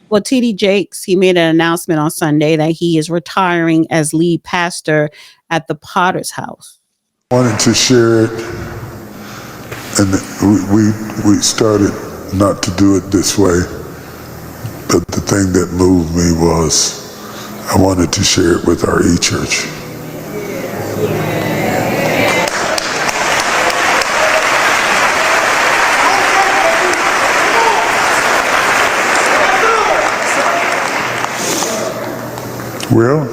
Well, TD Jakes, he made an announcement on Sunday that he is retiring as lead pastor at the Potter's House. I wanted to share it, and we started not to do it this way, but the thing that moved me was I wanted to share it with our e-church. Well,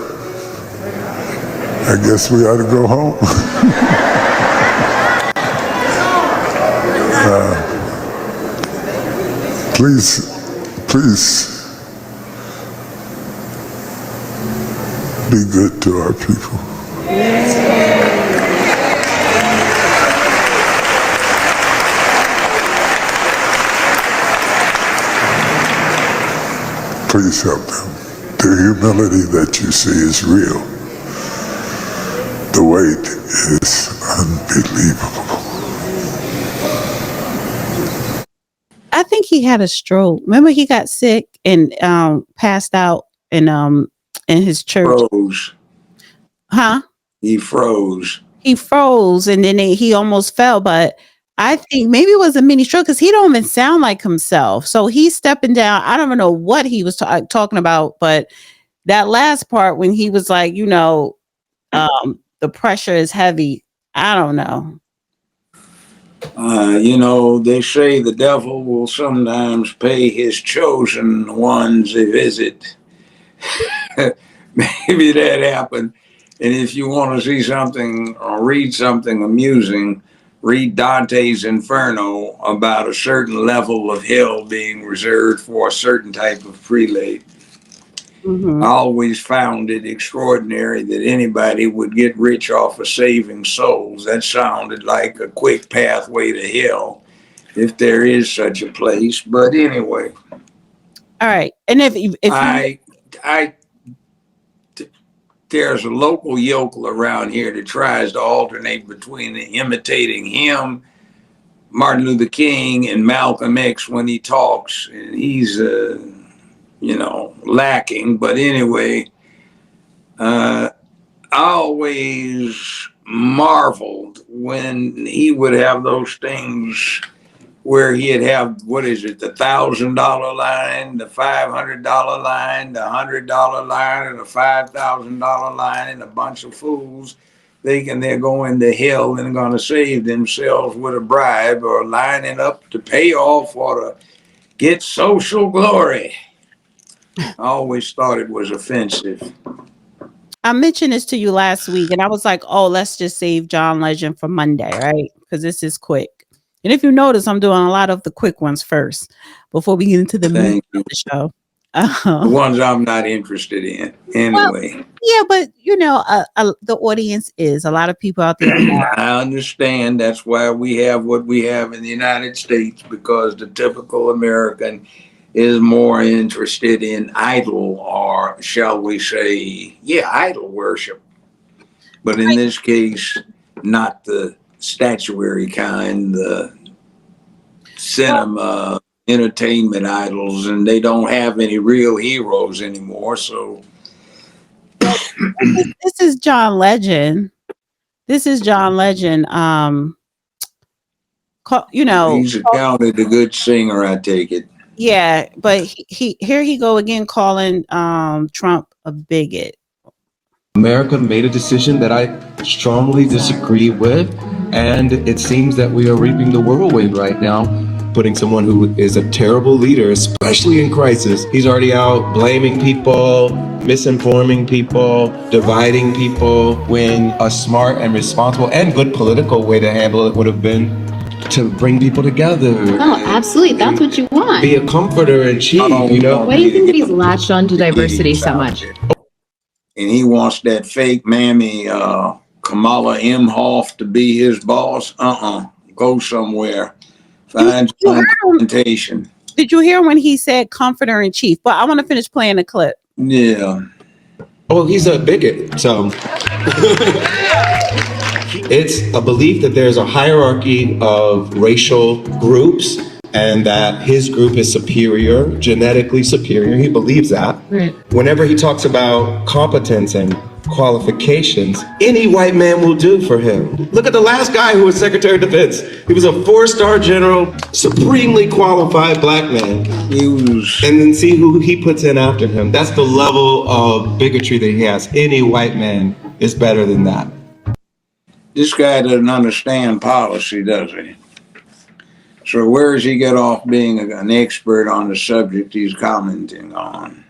I guess we ought to go home. Please be good to our people. Please help them. The humility that you see is real. The weight is unbelievable. I think he had a stroke. Remember, he got sick and passed out in his church. Froze. Huh? He froze. He froze, and then he almost fell. But I think maybe it was a mini stroke because he don't even sound like himself. So he's stepping down. I don't even know what he was talking about, but that last part when he was like, the pressure is heavy. I don't know. They say the devil will sometimes pay his chosen ones a visit. Maybe that happened. And if you want to see something or read something amusing, read Dante's Inferno about a certain level of hell being reserved for a certain type of prelate. Mm-hmm. I always found it extraordinary that anybody would get rich off of saving souls. That sounded like a quick pathway to hell, if there is such a place. But anyway. All right. And if there's a local yokel around here that tries to alternate between imitating him, Martin Luther King, and Malcolm X when he talks, and he's lacking. But anyway, I always marveled when he would have those things where he'd have, the $1,000 line, the $500 line, the $100 line, and the $5,000 line, and a bunch of fools thinking they're going to hell and going to save themselves with a bribe or lining up to pay off or to get social glory. I always thought it was offensive. I mentioned this to you last week, and I was like, oh, let's just save John Legend for Monday, right? Because this is quick. And if you notice, I'm doing a lot of the quick ones first before we get into the meat of the show. The ones I'm not interested in. Anyway. Well, yeah, but the audience is a lot of people out there. I understand. That's why we have what we have in the United States, because the typical American is more interested in idol, or shall we say, idol worship. But in this case, not the statuary kind, the cinema entertainment idols, and they don't have any real heroes anymore. So this is John Legend. He's accounted a good singer, I take it. Yeah, but he go again calling Trump a bigot. America made a decision that I strongly disagree with, and it seems that we are reaping the whirlwind right now, putting someone who is a terrible leader, especially in crisis. He's already out blaming people, misinforming people, dividing people, when a smart and responsible and good political way to handle it would have been to bring people together. Oh, absolutely. That's what you want. Be a comforter in chief, Why do you think that he's latched on to diversity so much? And he wants that fake mammy Kamala Imhoff to be his boss. Go somewhere. Find some presentation. Did you hear when he said comforter in chief? But I want to finish playing the clip. Yeah. Oh, he's a bigot. So it's a belief that there's a hierarchy of racial groups and that his group is superior, genetically superior. He believes that. Right. Whenever he talks about competence and qualifications, any white man will do for him. Look at the last guy who was Secretary of Defense. He was a 4-star general, supremely qualified black man. And then see who he puts in after him. That's the level of bigotry that he has. Any white man is better than that. This guy doesn't understand policy, does he? So where does he get off being an expert on the subject he's commenting on?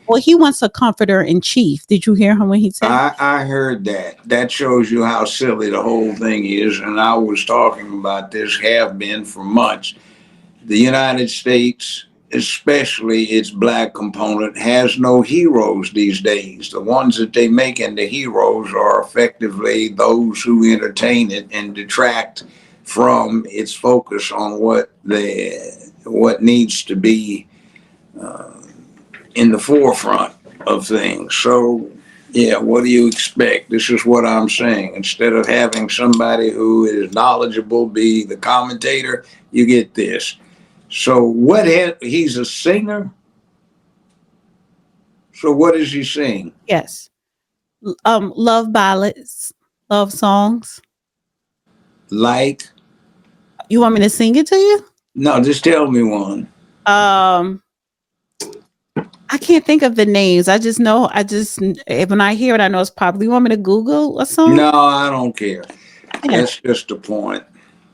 Well, he wants a comforter in chief. Did you hear him when he said? I heard that. That shows you how silly the whole thing is. And I was talking about this, have been for months. The United States, especially its black component, has no heroes these days. The ones that they make into heroes are effectively those who entertain it and detract from its focus on what needs to be in the forefront of things. So, yeah, what do you expect? This is what I'm saying. Instead of having somebody who is knowledgeable be the commentator, you get this. So he's a singer. So what does he sing? Yes. Love ballads, love songs. Like? You want me to sing it to you? No, just tell me one. I can't think of the names. When I hear it, I know it's popular. You want me to Google a song? No, I don't care. Yeah. That's just the point.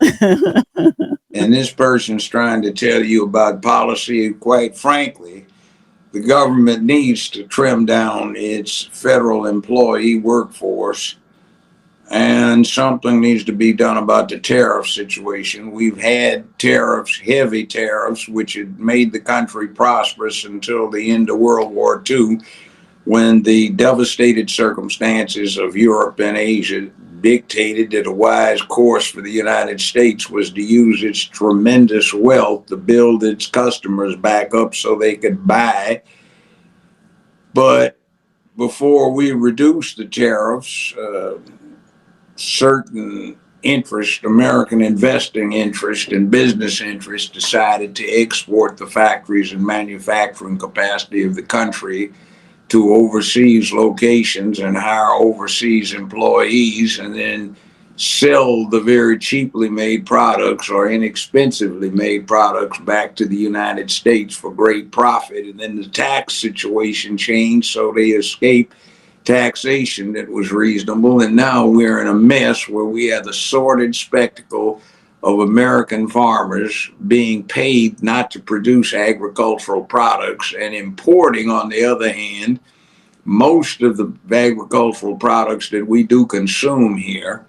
And this person's trying to tell you about policy. Quite frankly, the government needs to trim down its federal employee workforce, and something needs to be done about the tariff situation. We've had tariffs, heavy tariffs, which had made the country prosperous until the end of World War II, when the devastated circumstances of Europe and Asia dictated that a wise course for the United States was to use its tremendous wealth to build its customers back up so they could buy. But before we reduced the tariffs, certain interest, American investing interest and business interest, decided to export the factories and manufacturing capacity of the country to overseas locations and hire overseas employees, and then sell the very cheaply made products or inexpensively made products back to the United States for great profit. And then the tax situation changed, so they escaped taxation that was reasonable. And now we're in a mess where we have the sordid spectacle of American farmers being paid not to produce agricultural products and importing, on the other hand, most of the agricultural products that we do consume here.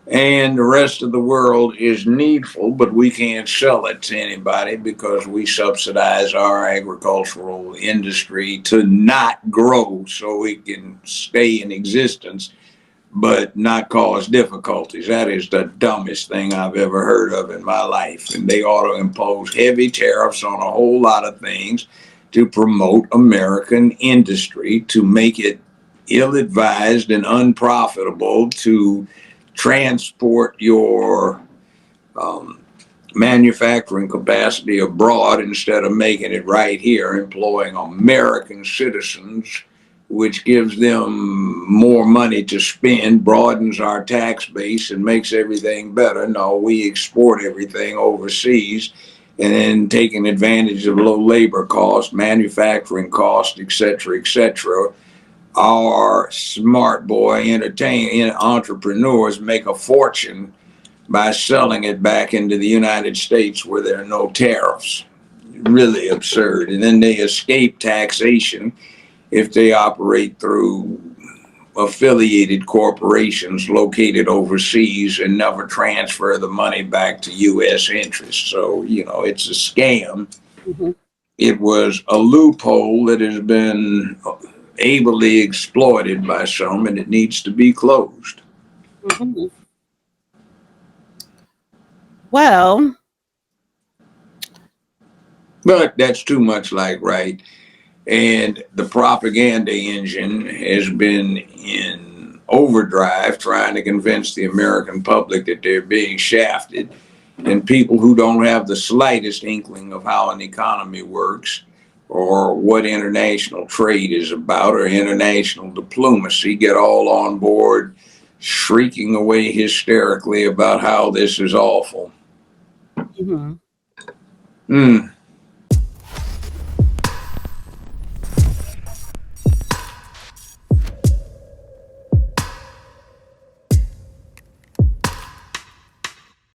And the rest of the world is needful, but we can't sell it to anybody because we subsidize our agricultural industry to not grow so it can stay in existence, but not cause difficulties. That is the dumbest thing I've ever heard of in my life. And they ought to impose heavy tariffs on a whole lot of things to promote American industry, to make it ill-advised and unprofitable to transport your manufacturing capacity abroad instead of making it right here, employing American citizens, which gives them more money to spend, broadens our tax base, and makes everything better. No, we export everything overseas, and then taking advantage of low labor costs, manufacturing costs, et cetera, our smart boy entrepreneurs make a fortune by selling it back into the United States where there are no tariffs. Really absurd. And then they escape taxation if they operate through affiliated corporations located overseas and never transfer the money back to U.S. interests. So, it's a scam. Mm-hmm. It was a loophole that has been ably exploited by some, and it needs to be closed. Mm-hmm. Well, but that's too much like right. And the propaganda engine has been in overdrive trying to convince the American public that they're being shafted. And people who don't have the slightest inkling of how an economy works or what international trade is about or international diplomacy get all on board, shrieking away hysterically about how this is awful. Mhm.